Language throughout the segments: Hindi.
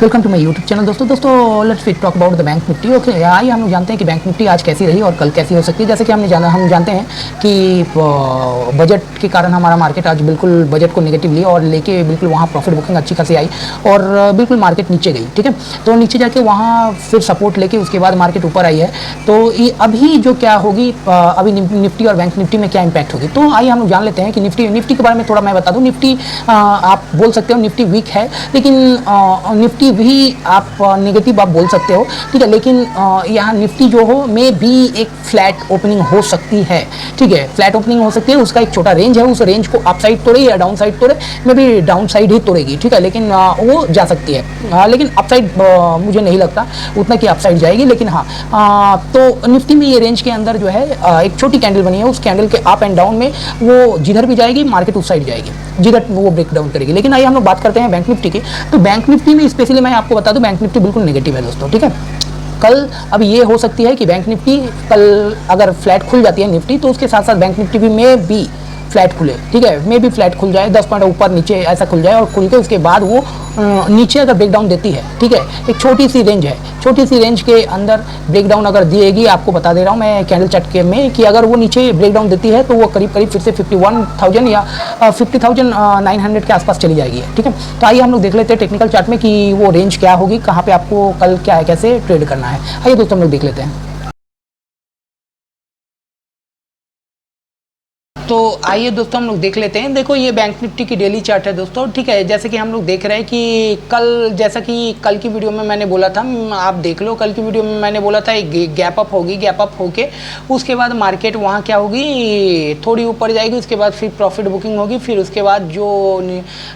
Welcome to my YouTube channel. दोस्तों let's talk about the bank Nifty. Okay, आइए हम लोग जानते हैं कि बैंक निफ्टी आज कैसी रही और कल कैसी हो सकती है। जैसे कि हम जानते हैं कि बजट के कारण हमारा मार्केट आज बिल्कुल बजट को नेगेटिव लिया और लेके बिल्कुल वहाँ प्रॉफिट बुकिंग अच्छी खासी आई और बिल्कुल मार्केट नीचे गई। ठीक है, तो नीचे जाके वहाँ फिर सपोर्ट लेके उसके बाद मार्केट ऊपर आई है। तो अभी जो क्या होगी, अभी निफ्टी और बैंक निफ्टी में क्या इम्पैक्ट होगी, तो आइए हम लोग जान लेते हैं कि निफ्टी के बारे में थोड़ा मैं बता दूँ। निफ्टी आप बोल सकते हो निफ्टी वीक है, लेकिन निफ्टी भी आप नेगेटिव आप बोल सकते हो। ठीक है, लेकिन यहाँ निफ्टी जो हो में भी एक फ्लैट ओपनिंग हो सकती है। ठीक है, फ्लैट ओपनिंग हो सकती है, उसका एक छोटा रेंज है, उस रेंज को अप साइड तोड़े या डाउन साइड तोड़े, में भी डाउन साइड ही तोड़ेगी। ठीक है, लेकिन वो जा सकती है, लेकिन अप साइड मुझे नहीं लगता उतना कि अप साइड जाएगी। लेकिन हाँ, तो निफ्टी में ये रेंज के अंदर जो है एक छोटी कैंडल बनी है, उस कैंडल के अप एंड डाउन में वो जिधर भी जाएगी मार्केट उस साइड जाएगी, जिधर वो ब्रेक डाउन करेगी। लेकिन आइए हम लोग बात करते हैं बैंक निफ्टी की। तो बैंक निफ्टी में स्पेशली मैं आपको बता दूं, बैंक निफ्टी बिल्कुल नेगेटिव है दोस्तों। ठीक है, कल अब ये हो सकती है कि बैंक निफ्टी कल अगर फ्लैट खुल जाती है निफ्टी, तो उसके साथ साथ बैंक निफ्टी भी में भी फ्लैट खुले। ठीक है, मे भी फ्लैट खुल जाए, 10 पॉइंट ऊपर नीचे ऐसा खुल जाए और खुल के उसके बाद वो नीचे अगर ब्रेकडाउन देती है, ठीक है, एक छोटी सी रेंज है, छोटी सी रेंज के अंदर ब्रेकडाउन अगर दिएगी, आपको बता दे रहा हूँ मैं कैंडल चार्ट के में कि अगर वो नीचे ब्रेकडाउन देती है तो वो करीब करीब फिर से 51,000 या 50,900 के आसपास चली जाएगी। ठीक है, तो आइए हम लोग देख लेते हैं टेक्निकल चार्ट में कि वो रेंज क्या होगी, कहाँ पे आपको कल क्या है, कैसे ट्रेड करना है। आइए दोस्तों हम लोग देख लेते हैं। तो आइए दोस्तों हम लोग देख लेते हैं। देखो ये बैंक निफ्टी की डेली चार्ट है दोस्तों। ठीक है, जैसे कि हम लोग देख रहे हैं कि कल, जैसा कि कल की वीडियो में मैंने बोला था, आप देख लो, कल की वीडियो में मैंने बोला था एक गैप अप होगी, गैप अप होके उसके बाद मार्केट वहाँ क्या होगी, थोड़ी ऊपर जाएगी, उसके बाद फिर प्रॉफिट बुकिंग होगी, फिर उसके बाद जो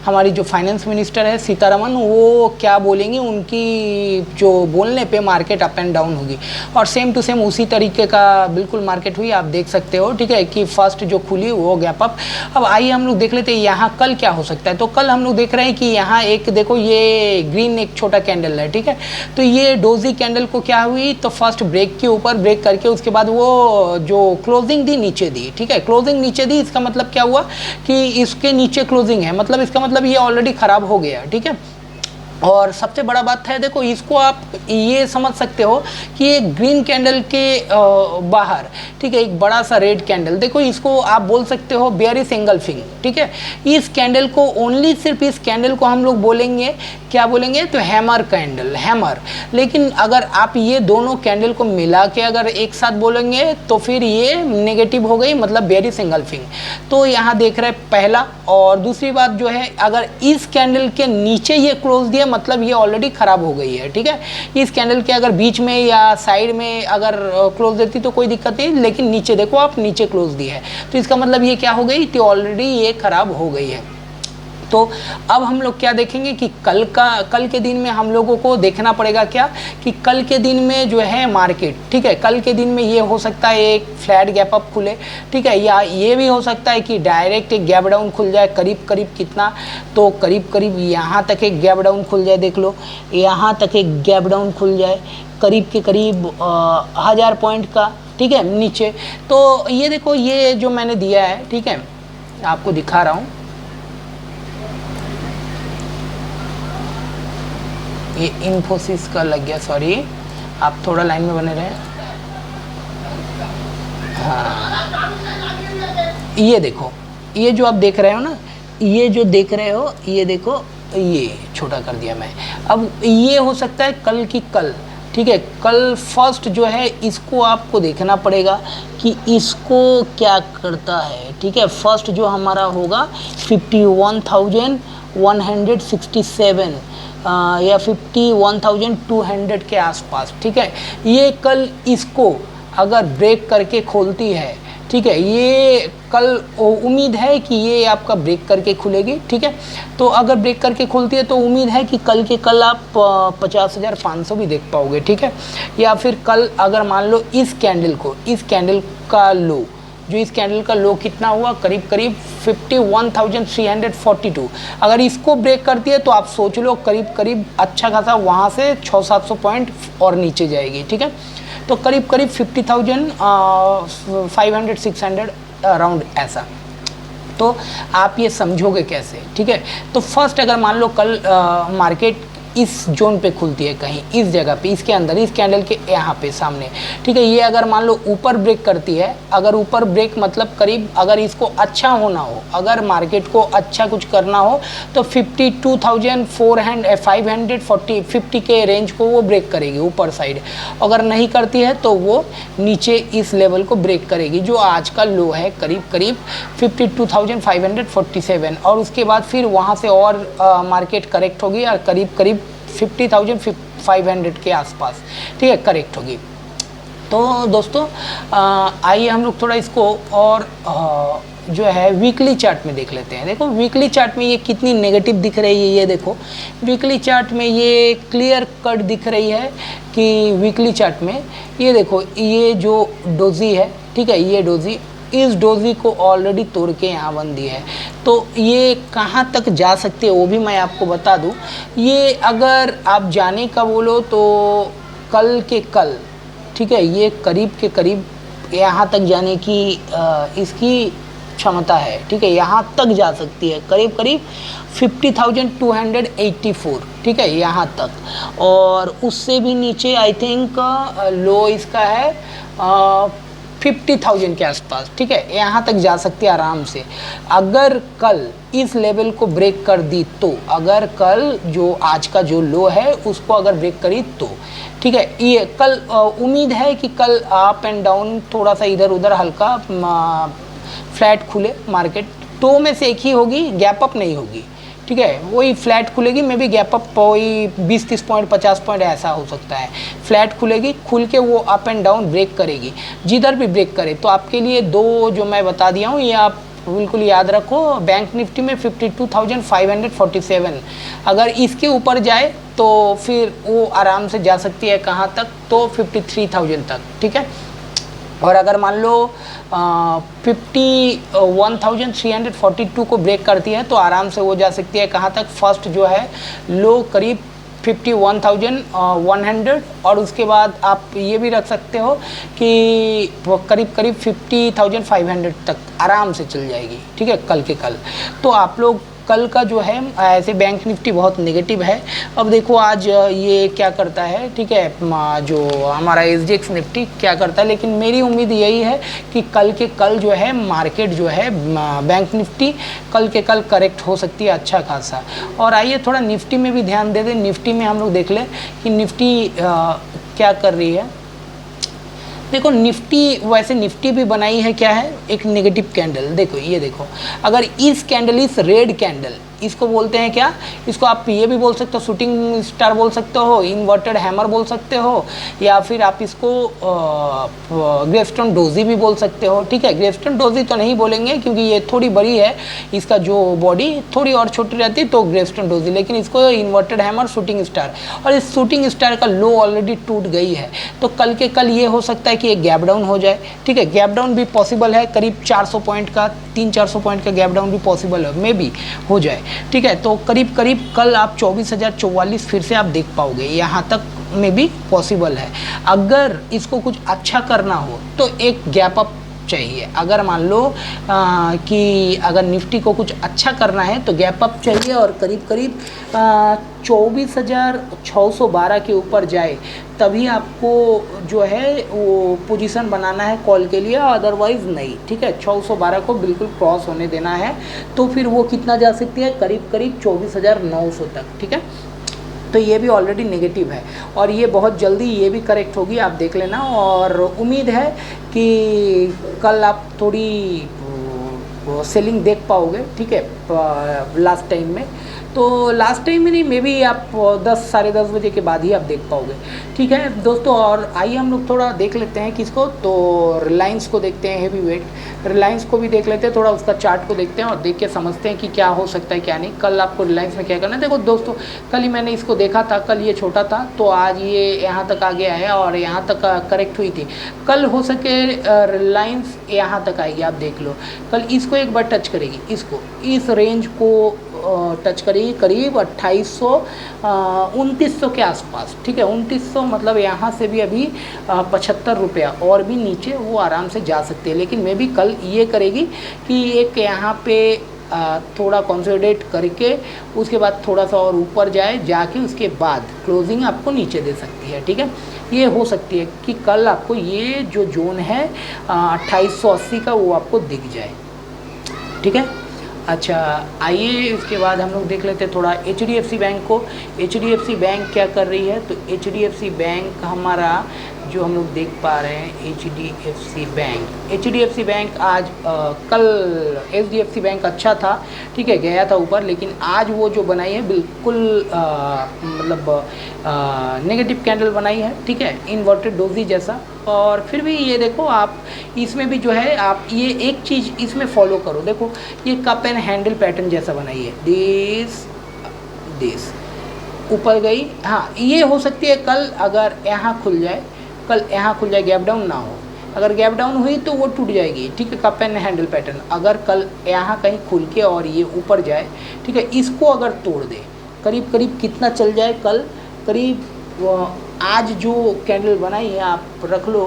हमारी जो फाइनेंस मिनिस्टर है सीतारमन, वो क्या बोलेंगी, उनकी जो बोलने पर मार्केट अप एंड डाउन होगी। और सेम टू सेम उसी तरीके का बिल्कुल मार्केट हुई, आप देख सकते हो। ठीक है, कि फर्स्ट जो वो गैप अप। अब आइए हम लोग देख लेते हैं यहाँ कल क्या हो सकता है। तो कल हम लोग देख रहे हैं कि यहाँ एक देखो ये ग्रीन एक छोटा कैंडल है। ठीक है, तो ये डोजी कैंडल को क्या हुई, तो फर्स्ट ब्रेक के ऊपर ब्रेक करके उसके बाद वो जो क्लोजिंग दी नीचे दी। ठीक है, क्लोजिंग नीचे दी, इसका मतलब क्या हुआ कि इसके नीचे क्लोजिंग है, मतलब इसका मतलब ये ऑलरेडी खराब हो गया। ठीक है, और सबसे बड़ा बात है, देखो इसको आप ये समझ सकते हो कि ये ग्रीन कैंडल के बाहर, ठीक है, एक बड़ा सा रेड कैंडल, देखो इसको आप बोल सकते हो बेयरिश एंगल्फिंग। ठीक है, इस कैंडल को ओनली सिर्फ इस कैंडल को हम लोग बोलेंगे, क्या बोलेंगे, तो हैमर कैंडल, हैमर। लेकिन अगर आप ये दोनों कैंडल को मिला के अगर एक साथ बोलेंगे तो फिर ये नेगेटिव हो गई, मतलब बेयरिश एंगल्फिंग। तो यहाँ देख रहे हैं पहला, और दूसरी बात जो है, अगर इस कैंडल के नीचे ये क्लोज दिया मतलब ये ऑलरेडी खराब हो गई है। ठीक है, इस कैंडल के अगर बीच में या साइड में अगर क्लोज देती तो कोई दिक्कत नहीं, लेकिन नीचे देखो आप, नीचे क्लोज दी है, तो इसका मतलब ये क्या हो गई, तो ऑलरेडी ये खराब हो गई है। तो अब हम लोग क्या देखेंगे कि कल के दिन में हम लोगों को देखना पड़ेगा क्या, कि कल के दिन में जो है मार्केट, ठीक है, कल के दिन में ये हो सकता है एक फ्लैट गैप अप खुले। ठीक है, या ये भी हो सकता है कि डायरेक्ट एक गैप डाउन खुल जाए, करीब करीब कितना, तो करीब करीब यहाँ तक एक गैप डाउन खुल जाए, देख लो यहाँ तक एक गैप डाउन खुल जाए, करीब के करीब 1000 पॉइंट का। ठीक है, नीचे तो ये देखो, ये जो मैंने दिया है, ठीक है, आपको दिखा रहा हूँ, ये इन्फोसिस का लग गया, सॉरी, आप थोड़ा लाइन में बने रहे। हाँ, ये देखो, ये जो आप देख रहे हो ना, ये जो देख रहे हो, ये देखो, ये छोटा कर दिया मैं। अब ये हो सकता है कल की कल। ठीक है, कल फर्स्ट जो है इसको आपको देखना पड़ेगा कि इसको क्या करता है। ठीक है, फर्स्ट जो हमारा होगा 51,167 या 51,200 के आसपास। ठीक है, ये कल इसको अगर ब्रेक करके खोलती है, ठीक है, ये कल उम्मीद है कि ये आपका ब्रेक करके खुलेगी। ठीक है, तो अगर ब्रेक करके खुलती है तो उम्मीद है कि कल के कल आप 50,500 भी देख पाओगे। ठीक है, या फिर कल अगर मान लो इस कैंडल को, इस कैंडल का लो, जो इस कैंडल का लो कितना हुआ, करीब करीब 51,342, अगर इसको ब्रेक करती है तो आप सोच लो करीब करीब अच्छा खासा वहाँ से 600-700 पॉइंट और नीचे जाएगी। ठीक है, तो करीब करीब 50,500-600 अराउंड ऐसा। तो आप ये समझोगे कैसे। ठीक है, तो फर्स्ट अगर मान लो कल मार्केट इस जोन पे खुलती है, कहीं इस जगह पे, इसके अंदर, इस कैंडल के यहाँ पे सामने, ठीक है। ये अगर मान लो ऊपर ब्रेक करती है, अगर ऊपर ब्रेक मतलब करीब, अगर इसको अच्छा होना हो, अगर मार्केट को अच्छा कुछ करना हो तो 52,550 के रेंज को वो ब्रेक करेगी ऊपर साइड। अगर नहीं करती है तो वो नीचे इस लेवल को ब्रेक करेगी, जो आज का लो है करीब करीब 52,547, और उसके बाद फिर वहाँ से और मार्केट करेक्ट होगी और करीब करीब 50,500 के आसपास, ठीक है, करेक्ट होगी। तो दोस्तों आइए हम लोग थोड़ा इसको और जो है वीकली चार्ट में देख लेते हैं। देखो वीकली चार्ट में ये कितनी नेगेटिव दिख रही है, ये देखो वीकली चार्ट में ये क्लियर कट दिख रही है कि वीकली चार्ट में ये देखो, ये जो डोजी है, ठीक है, ये डोजी, इस डोजी को ऑलरेडी तोड़ के यहाँ बंदी है। तो ये कहाँ तक जा सकती है वो भी मैं आपको बता दूँ। ये अगर आप जाने का बोलो तो कल के कल, ठीक है, ये करीब के करीब यहाँ तक जाने की इसकी क्षमता है, ठीक है, यहाँ तक जा सकती है, करीब करीब 50,284, ठीक है, यहाँ तक। और उससे भी नीचे आई थिंक लो इसका है 50,000 के आसपास, ठीक है, यहाँ तक जा सकती है आराम से। अगर कल इस लेवल को ब्रेक कर दी तो, अगर कल जो आज का जो लो है उसको अगर ब्रेक करी तो, ठीक है, ये कल उम्मीद है कि कल अप एंड डाउन थोड़ा सा इधर उधर हल्का फ्लैट खुले मार्केट। तो में से एक ही होगी, गैप अप नहीं होगी, ठीक है, वही फ्लैट खुलेगी, मे बी गैप अप वही 20-30 पॉइंट 50 पॉइंट ऐसा हो सकता है। फ्लैट खुलेगी, खुल के वो अप एंड डाउन ब्रेक करेगी, जिधर भी ब्रेक करे। तो आपके लिए दो जो मैं बता दिया हूँ ये आप बिल्कुल याद रखो। बैंक निफ्टी में 52,547, अगर इसके ऊपर जाए तो फिर वो आराम से जा सकती है कहाँ तक, तो 53,000 तक, ठीक है। और अगर मान लो 51,342 को ब्रेक करती है तो आराम से वो जा सकती है कहाँ तक, फर्स्ट जो है लो करीब 51,100, और उसके बाद आप ये भी रख सकते हो कि वो करीब करीब 50,500 तक आराम से चल जाएगी, ठीक है, कल के कल। तो आप लोग कल का जो है ऐसे बैंक निफ्टी बहुत नेगेटिव है। अब देखो आज ये क्या करता है, ठीक है, जो हमारा SGX निफ्टी क्या करता है, लेकिन मेरी उम्मीद यही है कि कल के कल जो है मार्केट जो है बैंक निफ्टी कल के कल करेक्ट हो सकती है अच्छा खासा। और आइए थोड़ा निफ्टी में भी ध्यान दे दें। निफ्टी में हम लोग देख लें कि निफ्टी क्या कर रही है। देखो निफ्टी, वैसे निफ्टी भी बनाई है क्या है, एक नेगेटिव कैंडल। देखो ये देखो, अगर इस कैंडल, इस रेड कैंडल, इसको बोलते हैं क्या, इसको आप ये भी बोल सकते हो, शूटिंग स्टार बोल सकते हो, इन्वर्टेड हैमर बोल सकते हो, या फिर आप इसको ग्रेवस्टोन डोजी भी बोल सकते हो, ठीक है। ग्रेवस्टोन डोजी तो नहीं बोलेंगे क्योंकि ये थोड़ी बड़ी है, इसका जो बॉडी थोड़ी और छोटी रहती तो ग्रेवस्टोन डोजी, लेकिन इसको इन्वर्टेड हैमर, शूटिंग स्टार। और इस शूटिंग स्टार का लो ऑलरेडी टूट गई है, तो कल के कल ये हो सकता है कि एक गैप डाउन हो जाए, ठीक है। गैप डाउन भी पॉसिबल है, करीब 400 पॉइंट का, 300-400 पॉइंट का गैप डाउन भी पॉसिबल है, मे बी हो जाए, ठीक है। तो करीब करीब कल आप 24,044 फिर से आप देख पाओगे, यहाँ तक में भी पॉसिबल है। अगर इसको कुछ अच्छा करना हो तो एक गैप अप चाहिए। अगर मान लो कि अगर निफ्टी को कुछ अच्छा करना है तो गैप अप चाहिए, और करीब करीब 24,612 के ऊपर जाए तभी आपको जो है वो पोजीशन बनाना है कॉल के लिए, अदरवाइज़ नहीं, ठीक है। 612 को बिल्कुल क्रॉस होने देना है, तो फिर वो कितना जा सकती है, करीब करीब 24,900 तक, ठीक है। तो ये भी ऑलरेडी नेगेटिव है और ये बहुत जल्दी ये भी करेक्ट होगी, आप देख लेना। और उम्मीद है कि कल आप थोड़ी सेलिंग देख पाओगे, ठीक है, लास्ट टाइम में। तो लास्ट टाइम में नहीं, मे बी आप 10 साढ़े 10 बजे के बाद ही आप देख पाओगे, ठीक है दोस्तों। और आइए हम लोग थोड़ा देख लेते हैं किसको, तो रिलायंस को देखते हैं, हेवी वेट रिलायंस को भी देख लेते हैं, थोड़ा उसका चार्ट को देखते हैं और देख के समझते हैं कि क्या हो सकता है क्या नहीं। कल आपको रिलायंस में क्या करना है। देखो दोस्तों, कल ही मैंने इसको देखा था, कल ये छोटा था तो आज ये यहाँ तक आ गया है और यहाँ तक करेक्ट हुई थी। कल हो सके रिलायंस यहाँ तक आएगी, आप देख लो। कल इसको एक बार टच करेगी, इसको इस रेंज को टच करेगी, करीब 2800-2900 के आसपास, ठीक है। 2900 मतलब यहाँ से भी अभी 75 रुपया और भी नीचे वो आराम से जा सकते हैं, लेकिन मैं भी कल ये करेगी कि एक यहाँ पे थोड़ा कंसोलिडेट करके उसके बाद थोड़ा सा और ऊपर जाए, जाके उसके बाद क्लोजिंग आपको नीचे दे सकती है। ठीक है, ये हो सकती है कि कल आपको ये जो जोन है 2880 का वो आपको दिख जाए। ठीक है, अच्छा आइए इसके बाद हम लोग देख लेते हैं थोड़ा HDFC बैंक को। HDFC बैंक क्या कर रही है, तो HDFC बैंक हमारा जो हम लोग देख पा रहे हैं HDFC बैंक आज कल HDFC बैंक अच्छा था, ठीक है, गया था ऊपर, लेकिन आज वो जो बनाई है बिल्कुल मतलब नेगेटिव कैंडल बनाई है। ठीक है, इन्वर्टेड डोजी जैसा। और फिर भी ये देखो आप इसमें भी जो है आप ये एक चीज़ इसमें फॉलो करो, देखो ये कप एंड हैंडल पैटर्न जैसा बनाई है, दिस ऊपर गई। हाँ, ये हो सकती है कल अगर यहाँ खुल जाए, कल यहाँ खुल जाए, गैप डाउन ना हो, अगर गैप डाउन हुई तो वो टूट जाएगी। ठीक है, कप एंड हैंडल पैटर्न अगर कल यहाँ कहीं खुल के और ये ऊपर जाए, ठीक है, इसको अगर तोड़ दे, करीब करीब कितना चल जाए कल, करीब आज जो कैंडल बनाई है आप रख लो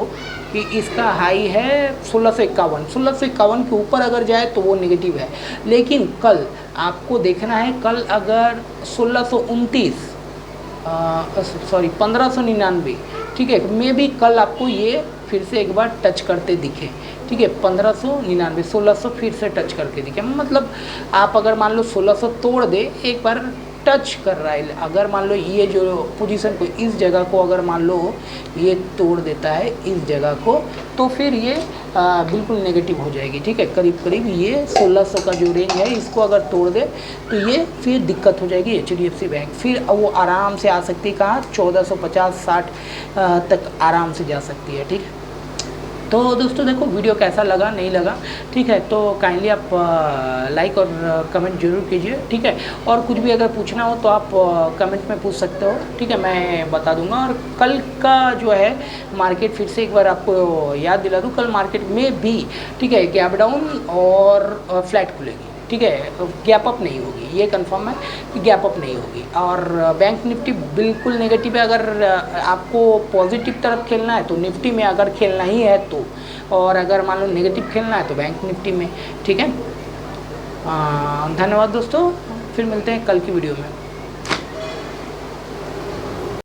कि इसका हाई है 1651 के ऊपर अगर जाए तो वो नेगेटिव है। लेकिन कल आपको देखना है, कल अगर 1599, ठीक है, मे भी कल आपको ये फिर से एक बार टच करते दिखे। ठीक है, 1599 1600 फिर से टच करके दिखे, मतलब आप अगर मान लो 1600 तोड़ दे, एक बार टच कर रहा है, अगर मान लो ये जो पोजीशन को, इस जगह को अगर मान लो ये तोड़ देता है इस जगह को, तो फिर ये बिल्कुल नेगेटिव हो जाएगी। ठीक है, करीब करीब ये 1600 का जो रेंज है इसको अगर तोड़ दे तो ये फिर दिक्कत हो जाएगी HDFC बैंक, फिर वो आराम से आ सकती है कहाँ, 1450-60 तक आराम से जा सकती है। ठीक है, तो दोस्तों देखो वीडियो कैसा लगा, नहीं लगा, ठीक है, तो काइंडली आप लाइक और कमेंट जरूर कीजिए। ठीक है, और कुछ भी अगर पूछना हो तो आप कमेंट में पूछ सकते हो। ठीक है, मैं बता दूंगा। और कल का जो है मार्केट फिर से एक बार आपको याद दिला दूँ, कल मार्केट में भी, ठीक है, गैप डाउन और फ्लैट खुलेगी। ठीक है, गैप अप नहीं होगी, ये कंफर्म है कि गैप अप नहीं होगी। और बैंक निफ्टी बिल्कुल नेगेटिव है, अगर आपको पॉजिटिव तरफ खेलना है तो निफ्टी में अगर खेलना ही है तो, और अगर मान लो नेगेटिव खेलना है तो बैंक निफ्टी में। ठीक है, धन्यवाद दोस्तों, फिर मिलते हैं कल की वीडियो में।